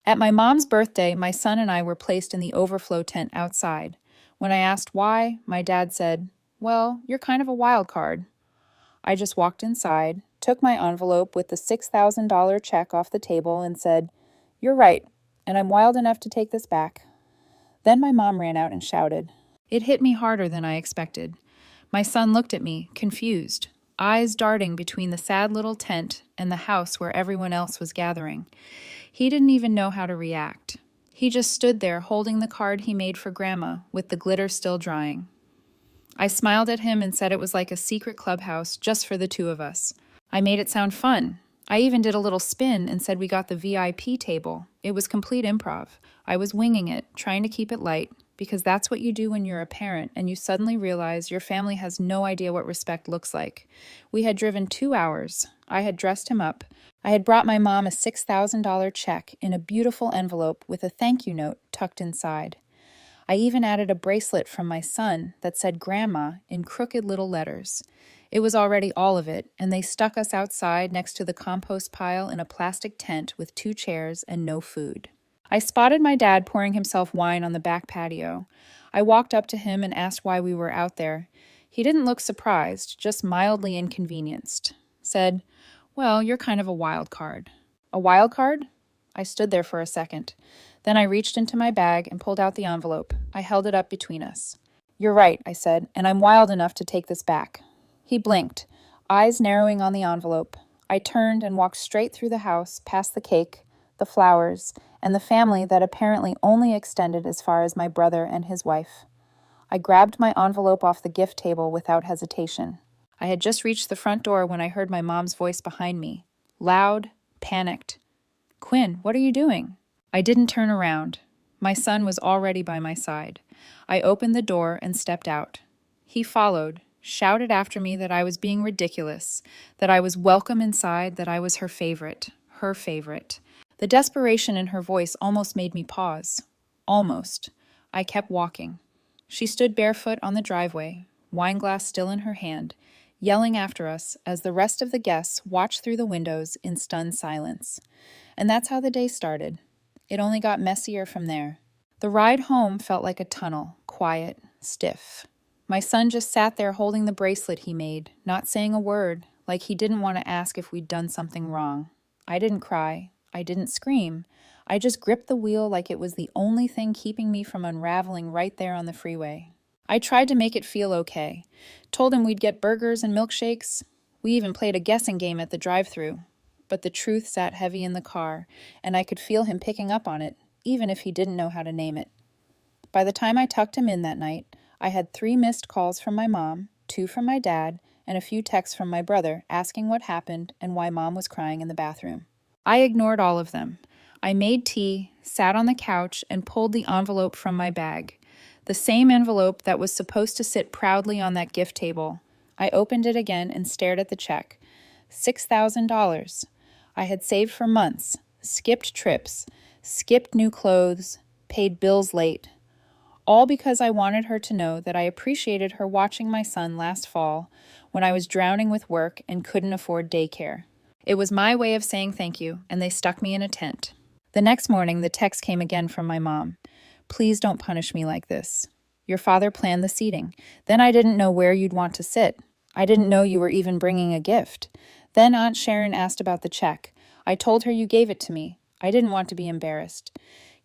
At my mom's birthday, my son and I were placed in the Overflow tent outside. When I asked why, my dad said, "Well, you're kind of a wild card." I just walked inside, took my envelope with the $6,000 check off the table, and said, "You're right, and I'm wild enough to take this back." Then my mom ran out and shouted. It hit me harder than I expected. My son looked at me, confused, eyes darting between the sad little tent and the house where everyone else was gathering. He didn't even know how to react. He just stood there holding the card he made for Grandma, with the glitter still drying. I smiled at him and said it was like a secret clubhouse just for the two of us. I made it sound fun. I even did a little spin and said we got the VIP table. It was complete improv. I was winging it, trying to keep it light, because that's what you do when you're a parent and you suddenly realize your family has no idea what respect looks like. We had driven 2 hours. I had dressed him up. I had brought my mom a $6,000 check in a beautiful envelope with a thank you note tucked inside. I even added a bracelet from my son that said Grandma in crooked little letters. It was already all of it, and they stuck us outside next to the compost pile in a plastic tent with 2 chairs and no food. I spotted my dad pouring himself wine on the back patio. I walked up to him and asked why we were out there. He didn't look surprised, just mildly inconvenienced. Said, "Well, you're kind of a wild card." A wild card? I stood there for a second. Then I reached into my bag and pulled out the envelope. I held it up between us. "You're right," I said, "and I'm wild enough to take this back." He blinked, eyes narrowing on the envelope. I turned and walked straight through the house, past the cake, the flowers, and the family that apparently only extended as far as my brother and his wife. I grabbed my envelope off the gift table without hesitation. I had just reached the front door when I heard my mom's voice behind me, loud, panicked. "Quinn, what are you doing?" I didn't turn around. My son was already by my side. I opened the door and stepped out. He followed, shouted after me that I was being ridiculous, that I was welcome inside, that I was her favorite, her favorite. The desperation in her voice almost made me pause. Almost. I kept walking. She stood barefoot on the driveway, wineglass still in her hand, yelling after us as the rest of the guests watched through the windows in stunned silence. And that's how the day started. It only got messier from there. The ride home felt like a tunnel, quiet, stiff. My son just sat there holding the bracelet he made, not saying a word, like he didn't want to ask if we'd done something wrong. I didn't cry. I didn't scream. I just gripped the wheel like it was the only thing keeping me from unraveling right there on the freeway. I tried to make it feel okay. Told him we'd get burgers and milkshakes. We even played a guessing game at the drive-thru. But the truth sat heavy in the car, and I could feel him picking up on it, even if he didn't know how to name it. By the time I tucked him in that night, I had 3 missed calls from my mom, 2 from my dad, and a few texts from my brother asking what happened and why Mom was crying in the bathroom. I ignored all of them. I made tea, sat on the couch, and pulled the envelope from my bag. The same envelope that was supposed to sit proudly on that gift table. I opened it again and stared at the check. $6,000. I had saved for months, skipped trips, skipped new clothes, paid bills late. All because I wanted her to know that I appreciated her watching my son last fall when I was drowning with work and couldn't afford daycare. It was my way of saying thank you, and they stuck me in a tent. The next morning, the text came again from my mom. "Please don't punish me like this. Your father planned the seating. Then I didn't know where you'd want to sit. I didn't know you were even bringing a gift. Then Aunt Sharon asked about the check. I told her you gave it to me. I didn't want to be embarrassed.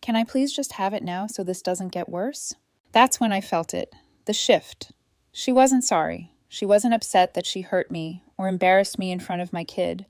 Can I please just have it now so this doesn't get worse?" That's when I felt it. The shift. She wasn't sorry. She wasn't upset that she hurt me or embarrassed me in front of my kid.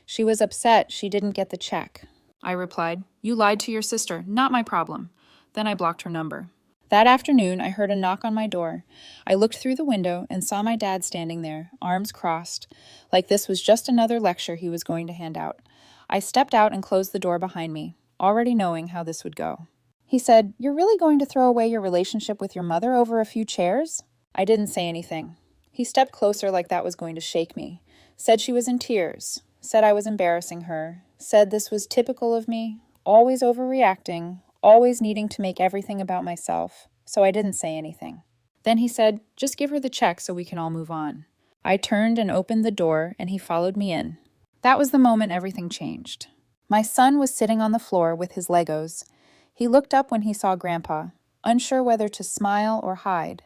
She was upset she didn't get the check. I replied, "You lied to your sister. Not my problem." Then I blocked her number. That afternoon, I heard a knock on my door. I looked through the window and saw my dad standing there, arms crossed, like this was just another lecture he was going to hand out. I stepped out and closed the door behind me, already knowing how this would go. He said, "You're really going to throw away your relationship with your mother over a few chairs?" I didn't say anything. He stepped closer like that was going to shake me, said she was in tears, said I was embarrassing her, said this was typical of me, always overreacting, always needing to make everything about myself, so I didn't say anything. Then he said, "Just give her the check so we can all move on." I turned and opened the door, and he followed me in. That was the moment everything changed. My son was sitting on the floor with his Legos. He looked up when he saw Grandpa, unsure whether to smile or hide.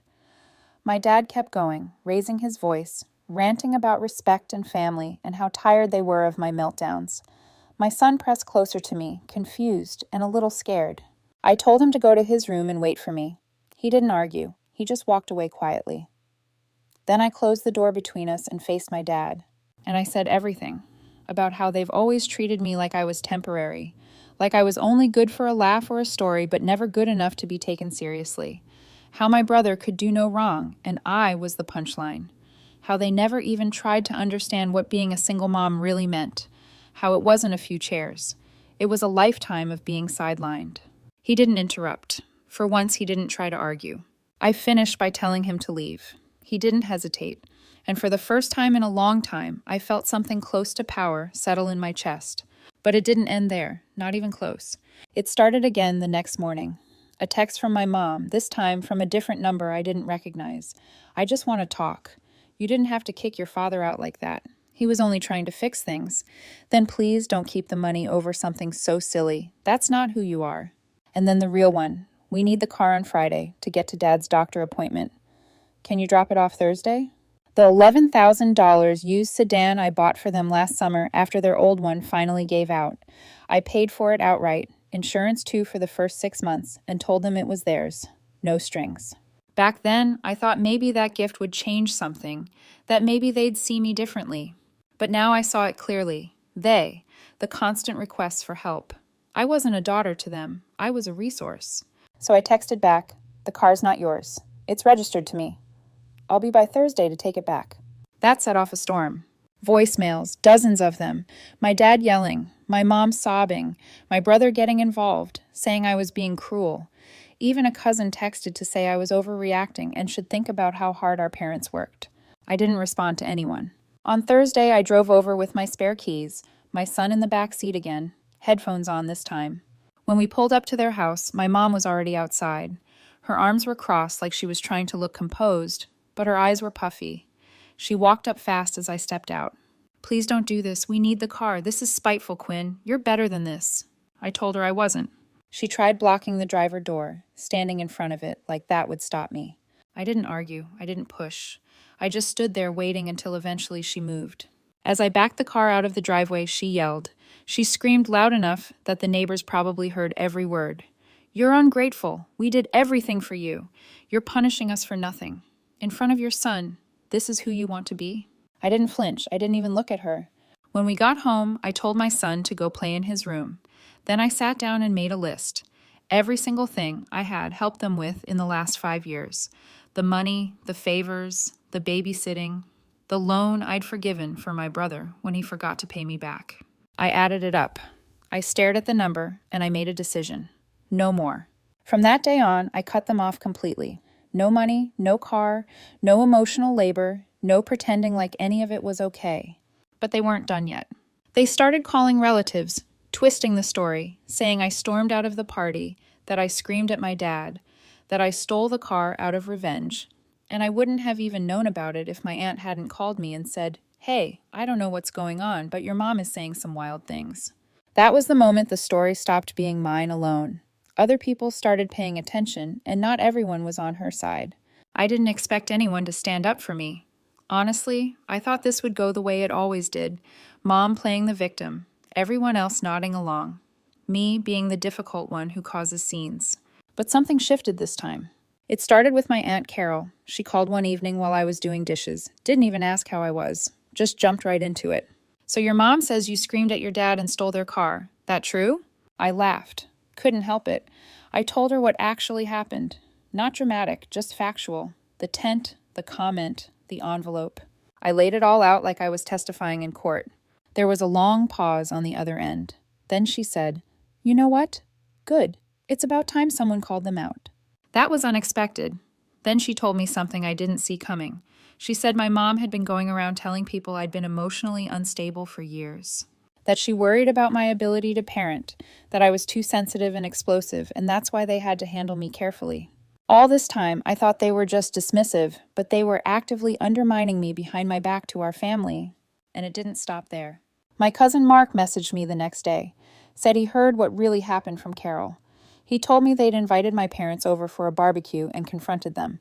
My dad kept going, raising his voice, ranting about respect and family and how tired they were of my meltdowns. My son pressed closer to me, confused and a little scared. I told him to go to his room and wait for me. He didn't argue. He just walked away quietly. Then I closed the door between us and faced my dad. And I said everything about how they've always treated me like I was temporary, like I was only good for a laugh or a story, but never good enough to be taken seriously. How my brother could do no wrong, and I was the punchline. How they never even tried to understand what being a single mom really meant. How it wasn't a few chairs. It was a lifetime of being sidelined. He didn't interrupt. For once, he didn't try to argue. I finished by telling him to leave. He didn't hesitate, and for the first time in a long time, I felt something close to power settle in my chest. But it didn't end there, not even close. It started again the next morning. A text from my mom, this time from a different number I didn't recognize. I just want to talk. You didn't have to kick your father out like that. He was only trying to fix things. Then please don't keep the money over something so silly. That's not who you are. And then the real one. We need the car on Friday to get to Dad's doctor appointment. Can you drop it off Thursday? The $11,000 used sedan I bought for them last summer after their old one finally gave out. I paid for it outright, insurance too for the first 6 months, and told them it was theirs. No strings. Back then, I thought maybe that gift would change something, that maybe they'd see me differently. But now I saw it clearly. They, the constant requests for help. I wasn't a daughter to them. I was a resource. So I texted back, "The car's not yours. It's registered to me. I'll be by Thursday to take it back." That set off a storm. Voicemails, dozens of them. My dad yelling, my mom sobbing, my brother getting involved, saying I was being cruel. Even a cousin texted to say I was overreacting and should think about how hard our parents worked. I didn't respond to anyone. On Thursday, I drove over with my spare keys, my son in the back seat again, headphones on this time. When we pulled up to their house, my mom was already outside. Her arms were crossed like she was trying to look composed, but her eyes were puffy. She walked up fast as I stepped out. "Please don't do this. We need the car. This is spiteful, Quinn. You're better than this." I told her I wasn't. She tried blocking the driver door, standing in front of it, like that would stop me. I didn't argue. I didn't push. I just stood there waiting until eventually she moved. As I backed the car out of the driveway, she yelled. She screamed loud enough that the neighbors probably heard every word. "You're ungrateful. We did everything for you. You're punishing us for nothing. In front of your son, this is who you want to be?" I didn't flinch. I didn't even look at her. When we got home, I told my son to go play in his room. Then I sat down and made a list. Every single thing I had helped them with in the last 5 years. The money, the favors, the babysitting, the loan I'd forgiven for my brother when he forgot to pay me back. I added it up. I stared at the number, and I made a decision. No more. From that day on, I cut them off completely. No money, no car, no emotional labor, no pretending like any of it was okay. But they weren't done yet. They started calling relatives, twisting the story, saying I stormed out of the party, that I screamed at my dad, that I stole the car out of revenge, and I wouldn't have even known about it if my aunt hadn't called me and said, "Hey, I don't know what's going on, but your mom is saying some wild things." That was the moment the story stopped being mine alone. Other people started paying attention, and not everyone was on her side. I didn't expect anyone to stand up for me. Honestly, I thought this would go the way it always did, Mom playing the victim, everyone else nodding along, me being the difficult one who causes scenes. But something shifted this time. It started with my Aunt Carol. She called one evening while I was doing dishes, didn't even ask how I was, just jumped right into it. "So your mom says you screamed at your dad and stole their car. That true?" I laughed. Couldn't help it. I told her what actually happened. Not dramatic, just factual. The tent, the comment, the envelope. I laid it all out like I was testifying in court. There was a long pause on the other end. Then she said, "You know what? Good. It's about time someone called them out." That was unexpected. Then she told me something I didn't see coming. She said my mom had been going around telling people I'd been emotionally unstable for years. That she worried about my ability to parent, that I was too sensitive and explosive, and that's why they had to handle me carefully. All this time, I thought they were just dismissive, but they were actively undermining me behind my back to our family. And it didn't stop there. My cousin Mark messaged me the next day. said he heard what really happened from Carol. He told me they'd invited my parents over for a barbecue and confronted them.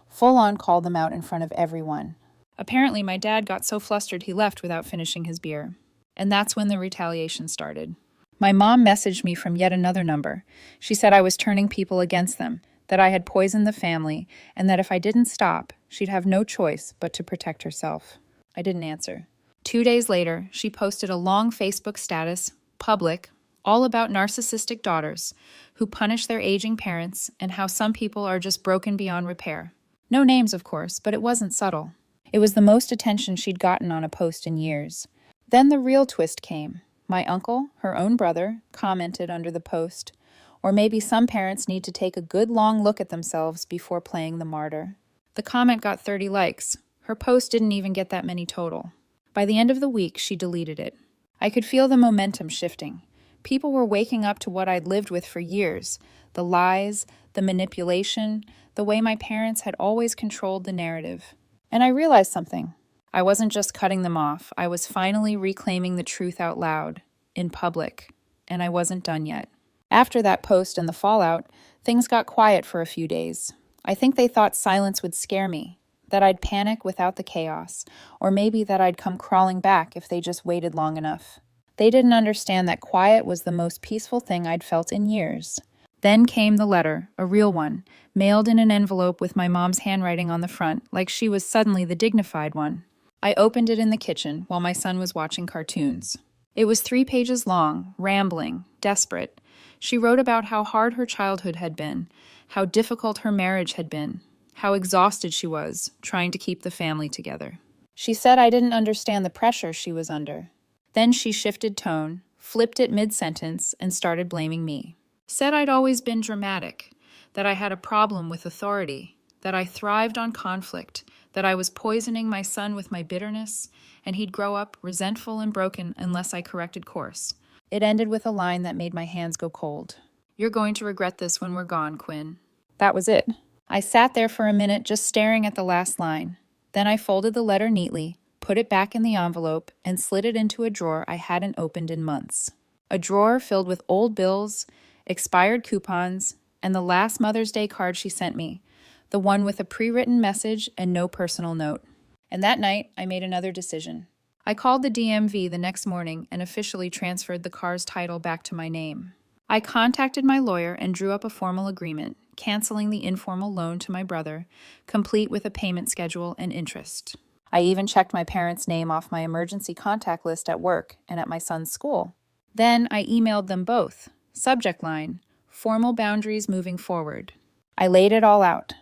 Full on called them out in front of everyone. Apparently, my dad got so flustered he left without finishing his beer. And that's when the retaliation started. My mom messaged me from yet another number. She said I was turning people against them, that I had poisoned the family, and that if I didn't stop, she'd have no choice but to protect herself. I didn't answer. 2 days later, she posted a long Facebook status, public, all about narcissistic daughters who punish their aging parents and how some people are just broken beyond repair. No names, of course, but it wasn't subtle. It was the most attention she'd gotten on a post in years. Then the real twist came. My uncle, her own brother, commented under the post, or maybe some parents need to take a good long look at themselves before playing the martyr. The comment got 30 likes. Her post didn't even get that many total. By the end of the week, she deleted it. I could feel the momentum shifting. People were waking up to what I'd lived with for years, the lies, the manipulation, the way my parents had always controlled the narrative. And I realized something. I wasn't just cutting them off. I was finally reclaiming the truth out loud, in public, and I wasn't done yet. After that post and the fallout, things got quiet for a few days. I think they thought silence would scare me, that I'd panic without the chaos, or maybe that I'd come crawling back if they just waited long enough. They didn't understand that quiet was the most peaceful thing I'd felt in years. Then came the letter, a real one, mailed in an envelope with my mom's handwriting on the front, like she was suddenly the dignified one. I opened it in the kitchen while my son was watching cartoons. It was 3 pages long, rambling, desperate. She wrote about how hard her childhood had been, how difficult her marriage had been, how exhausted she was, trying to keep the family together. She said I didn't understand the pressure she was under. Then she shifted tone, flipped it mid-sentence, and started blaming me. Said I'd always been dramatic, that I had a problem with authority, that I thrived on conflict, that I was poisoning my son with my bitterness, and he'd grow up resentful and broken unless I corrected course. It ended with a line that made my hands go cold. "You're going to regret this when we're gone, Quinn." That was it. I sat there for a minute just staring at the last line. Then I folded the letter neatly, put it back in the envelope, and slid it into a drawer I hadn't opened in months. A drawer filled with old bills, expired coupons, and the last Mother's Day card she sent me, the one with a pre-written message and no personal note. And that night, I made another decision. I called the DMV the next morning and officially transferred the car's title back to my name. I contacted my lawyer and drew up a formal agreement, canceling the informal loan to my brother, complete with a payment schedule and interest. I even checked my parents' name off my emergency contact list at work and at my son's school. Then I emailed them both. Subject line, formal boundaries moving forward. I laid it all out.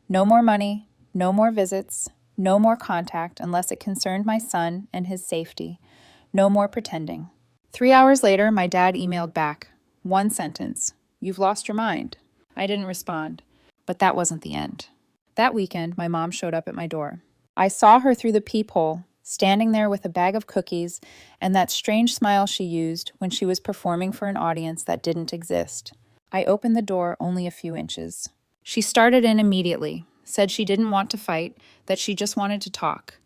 No more money, no more visits, no more contact unless it concerned my son and his safety. No more pretending. 3 hours later, my dad emailed back. One sentence. "You've lost your mind." I didn't respond, but that wasn't the end. That weekend, my mom showed up at my door. I saw her through the peephole, standing there with a bag of cookies and that strange smile she used when she was performing for an audience that didn't exist. I opened the door only a few inches. She started in immediately, said she didn't want to fight, that she just wanted to talk,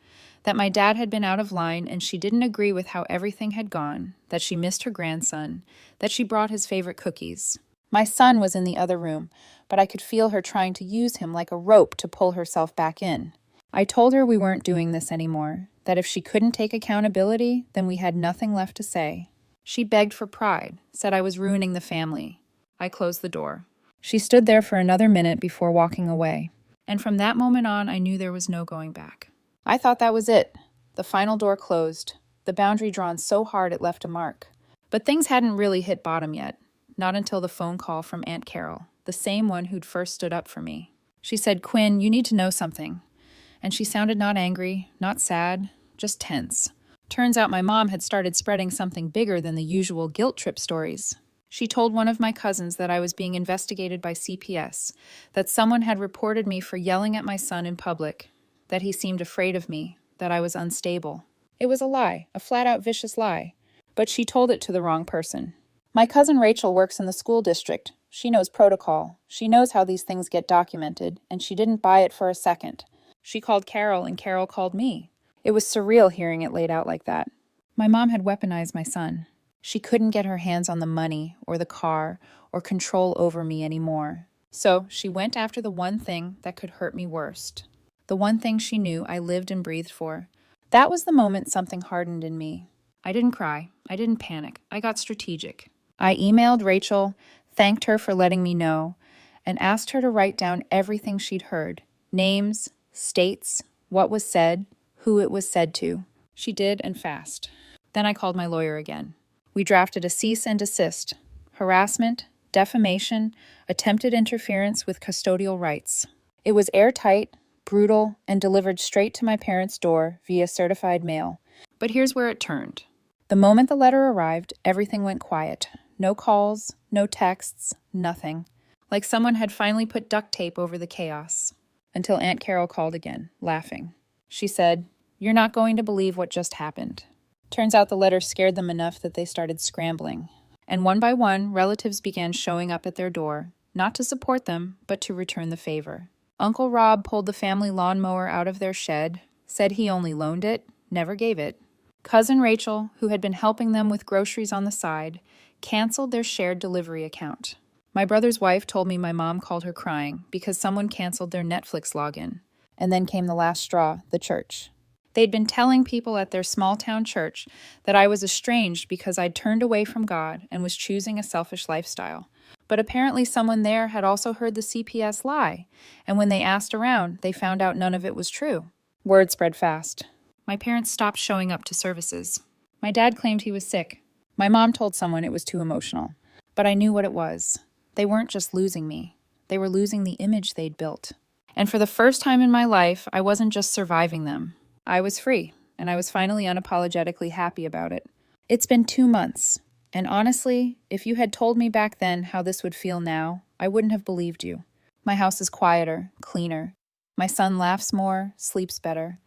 that my dad had been out of line and she didn't agree with how everything had gone, that she missed her grandson, that she brought his favorite cookies. My son was in the other room, but I could feel her trying to use him like a rope to pull herself back in. I told her we weren't doing this anymore, that if she couldn't take accountability, then we had nothing left to say. She begged for pride, said I was ruining the family. I closed the door. She stood there for another minute before walking away, and from that moment on, I knew there was no going back. I thought that was it. The final door closed, the boundary drawn so hard it left a mark. But things hadn't really hit bottom yet, not until the phone call from Aunt Carol, the same one who'd first stood up for me. She said, "Quinn, you need to know something." And she sounded not angry, not sad, just tense. Turns out my mom had started spreading something bigger than the usual guilt trip stories. She told one of my cousins that I was being investigated by CPS, that someone had reported me for yelling at my son in public, that he seemed afraid of me, that I was unstable. It was a lie, a flat-out vicious lie. But she told it to the wrong person. My cousin Rachel works in the school district. She knows protocol. She knows how these things get documented, and she didn't buy it for a second. She called Carol, and Carol called me. It was surreal hearing it laid out like that. My mom had weaponized my son. She couldn't get her hands on the money or the car or control over me anymore. So she went after the one thing that could hurt me worst. The one thing she knew I lived and breathed for. That was the moment something hardened in me. I didn't cry. I didn't panic. I got strategic. I emailed Rachel, thanked her for letting me know, and asked her to write down everything she'd heard. Names, states, what was said, who it was said to. She did, and fast. Then I called my lawyer again. We drafted a cease and desist. Harassment, defamation, attempted interference with custodial rights. It was airtight, brutal, and delivered straight to my parents' door via certified mail. But here's where it turned. The moment the letter arrived, everything went quiet. No calls, no texts, nothing. Like someone had finally put duct tape over the chaos. Until Aunt Carol called again, laughing. She said, "You're not going to believe what just happened." Turns out the letter scared them enough that they started scrambling. And one by one, relatives began showing up at their door, not to support them, but to return the favor. Uncle Rob pulled the family lawnmower out of their shed, said he only loaned it, never gave it. Cousin Rachel, who had been helping them with groceries on the side, canceled their shared delivery account. My brother's wife told me my mom called her crying because someone canceled their Netflix login. And then came the last straw, the church. They'd been telling people at their small-town church that I was estranged because I'd turned away from God and was choosing a selfish lifestyle. But apparently someone there had also heard the CPS lie, and when they asked around, they found out none of it was true. Word spread fast. My parents stopped showing up to services. My dad claimed he was sick. My mom told someone it was too emotional. But I knew what it was. They weren't just losing me. They were losing the image they'd built. And for the first time in my life, I wasn't just surviving them. I was free, and I was finally unapologetically happy about it. It's been 2 months, and honestly, if you had told me back then how this would feel now, I wouldn't have believed you. My house is quieter, cleaner. My son laughs more, sleeps better.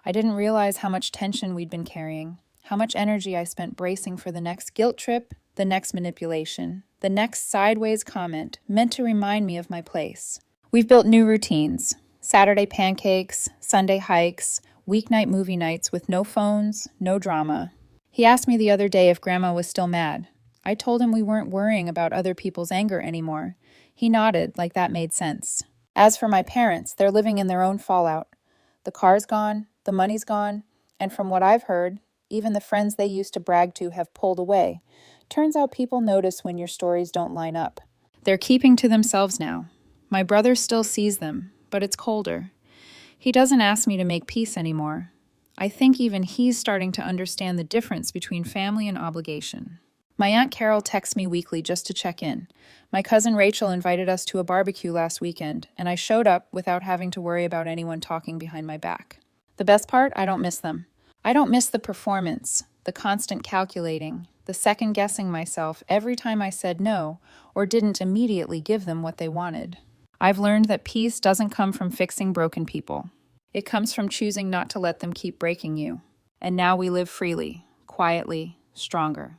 I didn't realize how much tension we'd been carrying, how much energy I spent bracing for the next guilt trip, the next manipulation, the next sideways comment meant to remind me of my place. We've built new routines. Saturday pancakes, Sunday hikes, weeknight movie nights with no phones, no drama. He asked me the other day if Grandma was still mad. I told him we weren't worrying about other people's anger anymore. He nodded like that made sense. As for my parents, they're living in their own fallout. The car's gone, the money's gone, and from what I've heard, even the friends they used to brag to have pulled away. Turns out people notice when your stories don't line up. They're keeping to themselves now. My brother still sees them, but it's colder. He doesn't ask me to make peace anymore. I think even he's starting to understand the difference between family and obligation. My Aunt Carol texts me weekly just to check in. My cousin Rachel invited us to a barbecue last weekend, and I showed up without having to worry about anyone talking behind my back. The best part, I don't miss them. I don't miss the performance, the constant calculating, the second-guessing myself every time I said no or didn't immediately give them what they wanted. I've learned that peace doesn't come from fixing broken people. It comes from choosing not to let them keep breaking you. And now we live freely, quietly, stronger.